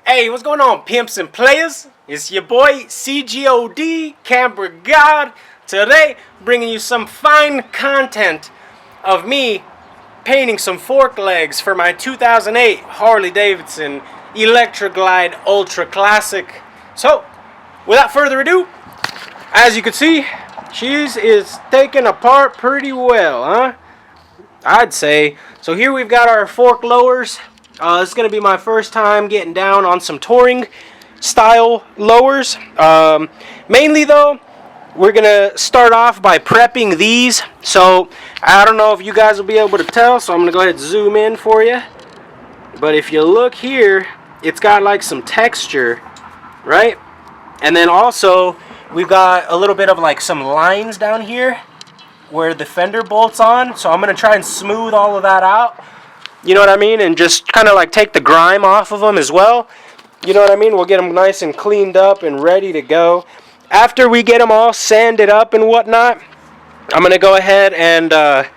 Hey, what's going on, pimps and players? It's your boy CGOD Camper God. Today, bringing you some fine content of me painting some fork legs for my 2008 Harley Davidson Electra Glide Ultra Classic. So, without further ado, as you can see, she is taken apart pretty well, huh? I'd say. So here we've got our fork lowers. It's going to be my first time getting down on some touring style lowers. Mainly though, we're going to start off by prepping these. So I don't know if you guys will be able to tell, so I'm going to go ahead and zoom in for you. But if you look here, it's got like some texture, right? And then also we've got a little bit of like some lines down here where the fender bolts on. So I'm going to try and smooth all of that out. You know what I mean? And just kind of like take the grime off of them as well. You know what I mean? We'll get them nice and cleaned up and ready to go. After we get them all sanded up and whatnot, I'm going to go ahead and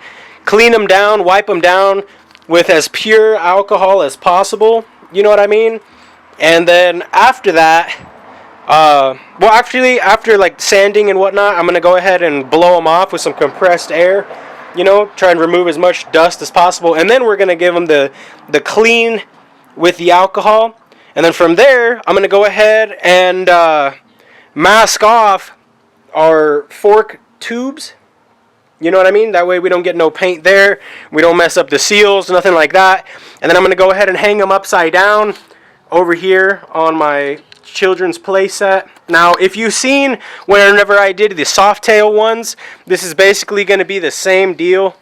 clean them down, wipe them down with as pure alcohol as possible. You know what I mean? And then after that, well, actually, after like sanding and whatnot, I'm going to go ahead and blow them off with some compressed air. You know, try and remove as much dust as possible. And then we're going to give them the clean with the alcohol. And then from there, I'm going to go ahead and mask off our fork tubes. You know what I mean? That way we don't get no paint there. We don't mess up the seals, nothing like that. And then I'm going to go ahead and hang them upside down over here on my children's play set. Now, if you've seen whenever I did the soft tail ones, this is basically going to be the same deal.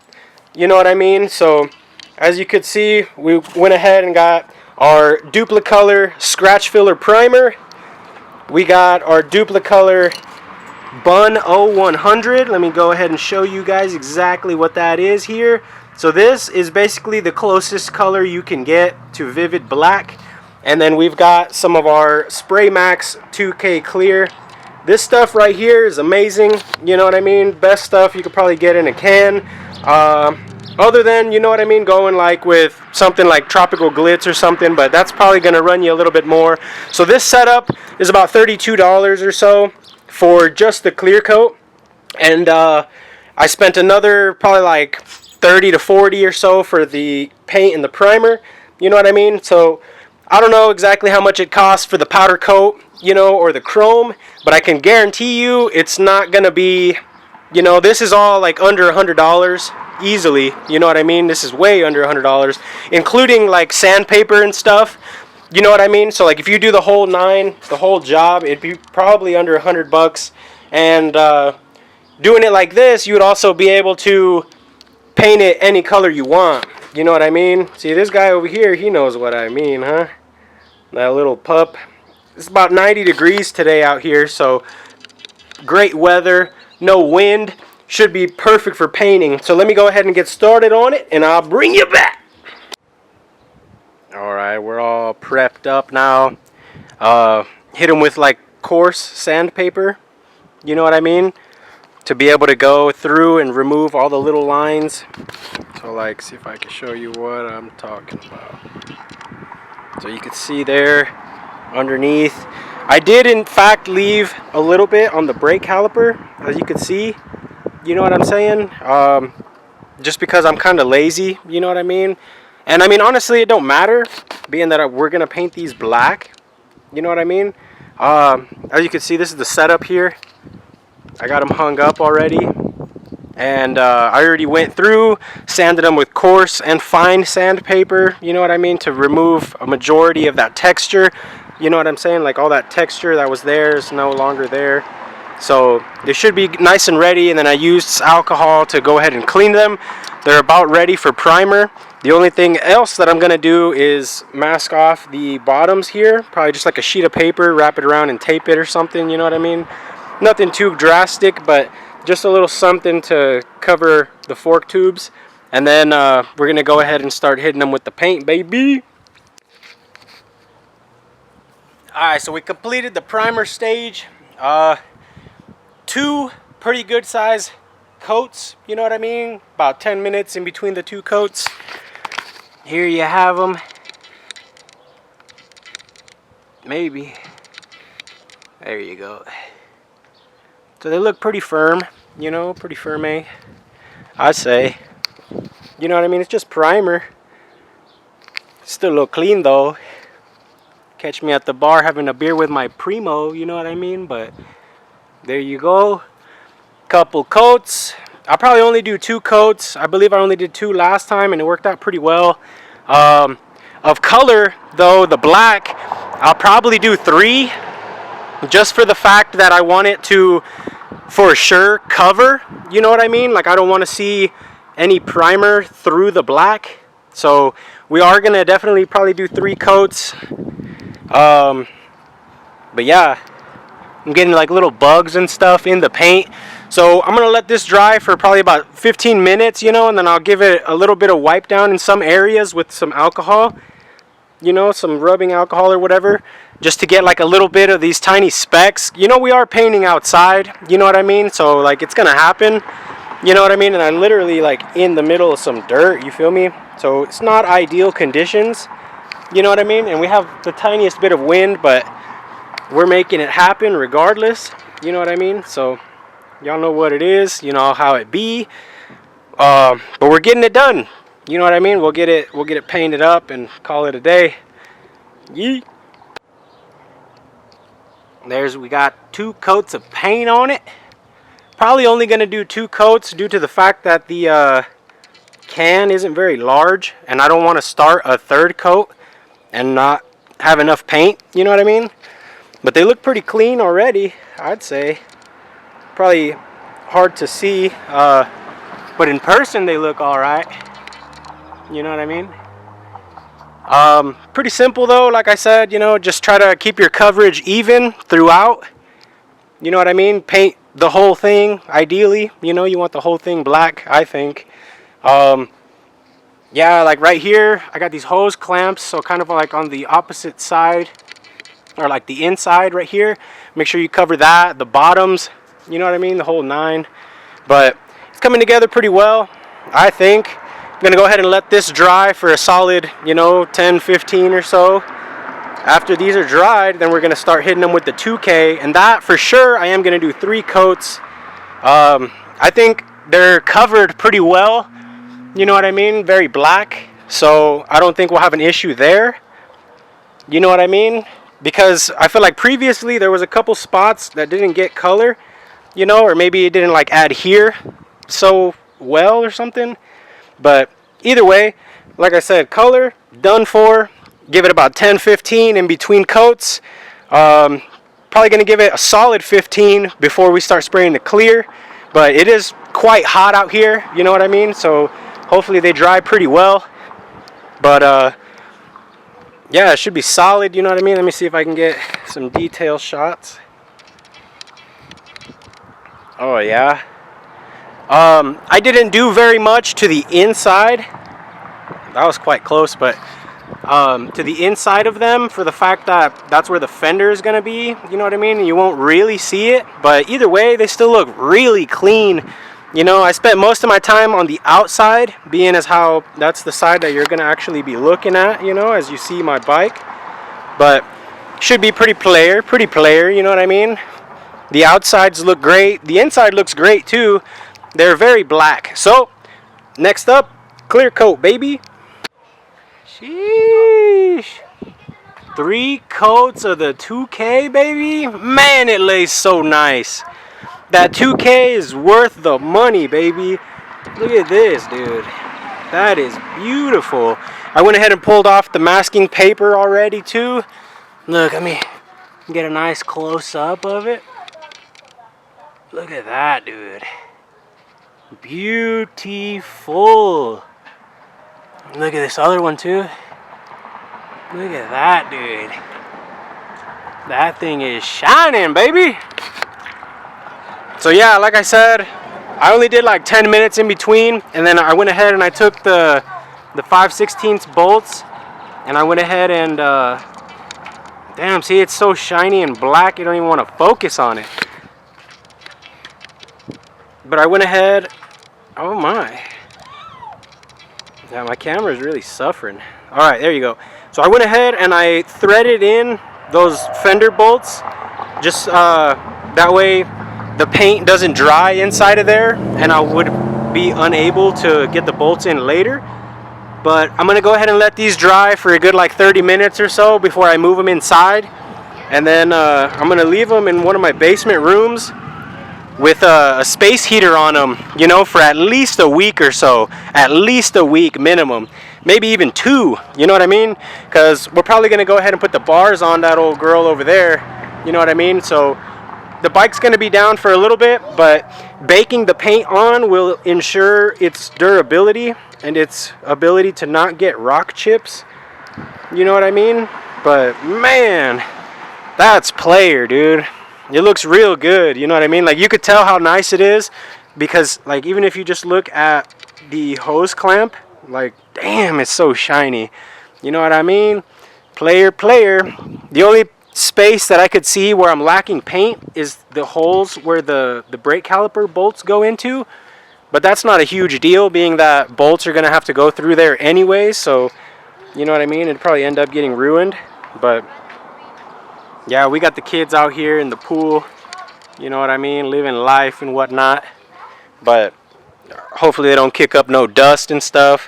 You know what I mean? So, as you could see, we went ahead and got our Duplicolor Scratch Filler Primer. We got our Duplicolor Bun 0100. Let me go ahead and show you guys exactly what that is here. So this is basically the closest color you can get to vivid black. And then we've got some of our Spray Max 2K Clear. This stuff right here is amazing. You know what I mean? Best stuff you could probably get in a can. Other than, you know what I mean, going like with something like Tropical Glitz or something. But that's probably going to run you a little bit more. So this setup is about $32 or so for just the clear coat. And I spent another probably like 30 to 40 or so for the paint and the primer. You know what I mean? So I don't know exactly how much it costs for the powder coat, you know, or the chrome, but I can guarantee you it's not going to be, you know, this is all like under $100 easily, you know what I mean? This is way under $100, including like sandpaper and stuff, you know what I mean? So like if you do the whole nine, the whole job, it'd be probably under $100. And doing it like this, you would also be able to paint it any color you want. You know what I mean? See, this guy over here, he knows what I mean, huh? That little pup. It's about 90 degrees today out here, so great weather, no wind. Should be perfect for painting. So let me go ahead and get started on it, and I'll bring you back. Alright, we're all prepped up now. Hit them with like coarse sandpaper. You know what I mean? To be able to go through and remove all the little lines. So like, see if I can show you what I'm talking about. So you can see there underneath. I did in fact leave a little bit on the brake caliper, as you can see. You know what I'm saying? Just because I'm kind of lazy, you know what I mean? And I mean, honestly, it don't matter, being that we're going to paint these black. You know what I mean? As you can see, this is the setup here. I got them hung up already. And I already went through, sanded them with coarse and fine sandpaper, you know what I mean, to remove a majority of that texture. You know what I'm saying? Like all that texture that was there is no longer there. So they should be nice and ready. And then I used alcohol to go ahead and clean them. They're about ready for primer. The only thing else that I'm going to do is mask off the bottoms here. Probably just like a sheet of paper, wrap it around and tape it or something, you know what I mean? Nothing too drastic, but just a little something to cover the fork tubes. And then we're going to go ahead and start hitting them with the paint, baby. Alright, so we completed the primer stage. 2 pretty good size coats, you know what I mean? About 10 minutes in between the 2 coats. Here you have them. maybe. There you go. So they look pretty firm, you know, pretty firm, I'd say. You know what I mean? It's just primer. Still look clean though. Catch me at the bar having a beer with my primo, you know what I mean? But there you go. Couple coats. I'll probably only do 2 coats. I believe I only did 2 last time and it worked out pretty well. Of color though, the black, I'll probably do 3, just for the fact that I want it to for sure cover, you know what I mean? Like I don't want to see any primer through the black. So we are gonna definitely probably do 3 coats. But yeah, I'm getting like little bugs and stuff in the paint. So I'm gonna let this dry for probably about 15 minutes, you know, and then I'll give it a little bit of wipe down in some areas with some alcohol, you know, some rubbing alcohol or whatever, just to get like a little bit of these tiny specks. You know, we are painting outside, you know what I mean? So like it's gonna happen, you know what I mean? And I'm literally like in the middle of some dirt, you feel me? So it's not ideal conditions, you know what I mean? And we have the tiniest bit of wind, but we're making it happen regardless, you know what I mean? So y'all know what it is, you know how it be. But we're getting it done, you know what I mean? We'll get it painted up and call it a day. Yeet. We got 2 coats of paint on it. Probably only gonna do 2 coats due to the fact that the can isn't very large and I don't want to start a 3rd coat and not have enough paint, you know what I mean? But they look pretty clean already, I'd say. Probably hard to see, but in person they look all right, you know what I mean? Pretty simple though, like I said, you know, just try to keep your coverage even throughout, you know what I mean? Paint the whole thing ideally, you know, you want the whole thing black, I think. Yeah, like right here I got these hose clamps, so kind of like on the opposite side, or like the inside right here. Make sure you cover that, the bottoms, you know what I mean, the whole 9. But it's coming together pretty well, I think. I'm gonna go ahead and let this dry for a solid, you know, 10-15 or so. After these are dried, then we're gonna start hitting them with the 2K, and that for sure I am gonna do 3 coats. I think they're covered pretty well, you know what I mean, very black, so I don't think we'll have an issue there, you know what I mean? Because I feel like previously there was a couple spots that didn't get color, you know, or maybe it didn't like adhere so well or something. But either way, like I said, color done for. Give it about 10-15 in between coats. Probably gonna give it a solid 15 before we start spraying the clear, but it is quite hot out here, you know what I mean? So hopefully they dry pretty well. But yeah, it should be solid, you know what I mean? Let me see if I can get some detail shots. Oh yeah. I didn't do very much to the inside. That was quite close, but to the inside of them, for the fact that that's where the fender is gonna be, you know what I mean? You won't really see it, but either way, they still look really clean. You know, I spent most of my time on the outside, being as how that's the side that you're gonna actually be looking at, you know, as you see my bike. But should be pretty player, you know what I mean? The outsides look great. The inside looks great too. They're very black. So next up, clear coat, baby. Sheesh. 3 coats of the 2K, baby. Man, it lays so nice. That 2K is worth the money, baby. Look at this, dude. That is beautiful. I went ahead and pulled off the masking paper already too. Look, let me get a nice close-up of it. Look at that, dude. Beautiful. Look at this other one too. Look at that, dude. That thing is shining, baby. So yeah, like I said, I only did like 10 minutes in between, and then I went ahead and I took the 5/16 bolts, and I went ahead and damn, see, it's so shiny and black you don't even want to focus on it. But I went ahead, oh my. Yeah, my camera is really suffering. All right, there you go. So I went ahead and I threaded in those fender bolts, just that way the paint doesn't dry inside of there and I would be unable to get the bolts in later. But I'm gonna go ahead and let these dry for a good like 30 minutes or so before I move them inside, and then I'm gonna leave them in one of my basement rooms with a space heater on them, you know, for at least a week or so, at least a week minimum, maybe even 2, you know what I mean? Because we're probably gonna go ahead and put the bars on that old girl over there, you know what I mean? So the bike's gonna be down for a little bit, but baking the paint on will ensure its durability and its ability to not get rock chips, you know what I mean? But man, that's player, dude. It looks real good, you know what I mean? Like, you could tell how nice it is because, like, even if you just look at the hose clamp, like, damn, it's so shiny, you know what I mean? Player. The only space that I could see where I'm lacking paint is the holes where the brake caliper bolts go into, but that's not a huge deal, being that bolts are gonna have to go through there anyway, so you know what I mean, it'd probably end up getting ruined. But yeah, we got the kids out here in the pool, you know what I mean, living life and whatnot, but hopefully they don't kick up no dust and stuff.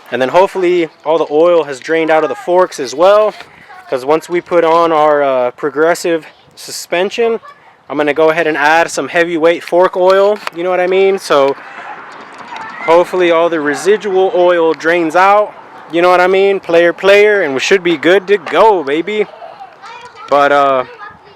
And then hopefully all the oil has drained out of the forks as well, because once we put on our progressive suspension, I'm going to go ahead and add some heavyweight fork oil, you know what I mean? So hopefully all the residual oil drains out, you know what I mean? Player, and we should be good to go, baby. But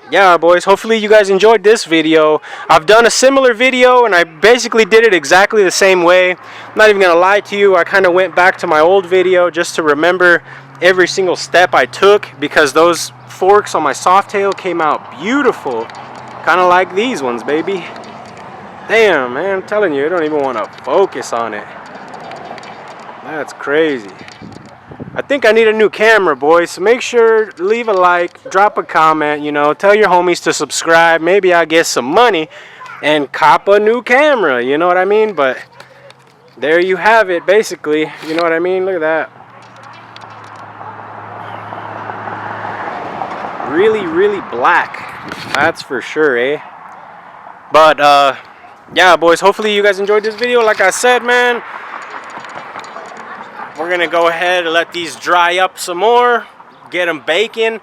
yeah, boys, hopefully you guys enjoyed this video. I've done a similar video and I basically did it exactly the same way. I'm not even gonna lie to you, I kind of went back to my old video just to remember every single step I took, because those forks on my Softail came out beautiful, kind of like these ones, baby. Damn, man, I'm telling you, I don't even want to focus on it. That's crazy. I think I need a new camera, boys, so make sure to leave a like, drop a comment, you know, tell your homies to subscribe. Maybe I get some money and cop a new camera, you know what I mean? But there you have it, basically, you know what I mean? Look at that. Really black, that's for sure, eh? But yeah, boys, hopefully you guys enjoyed this video. Like I said, man, we're gonna go ahead and let these dry up some more, get them baking,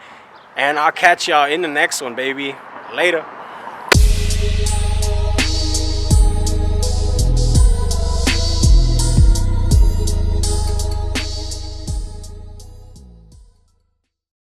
and I'll catch y'all in the next one, baby. Later.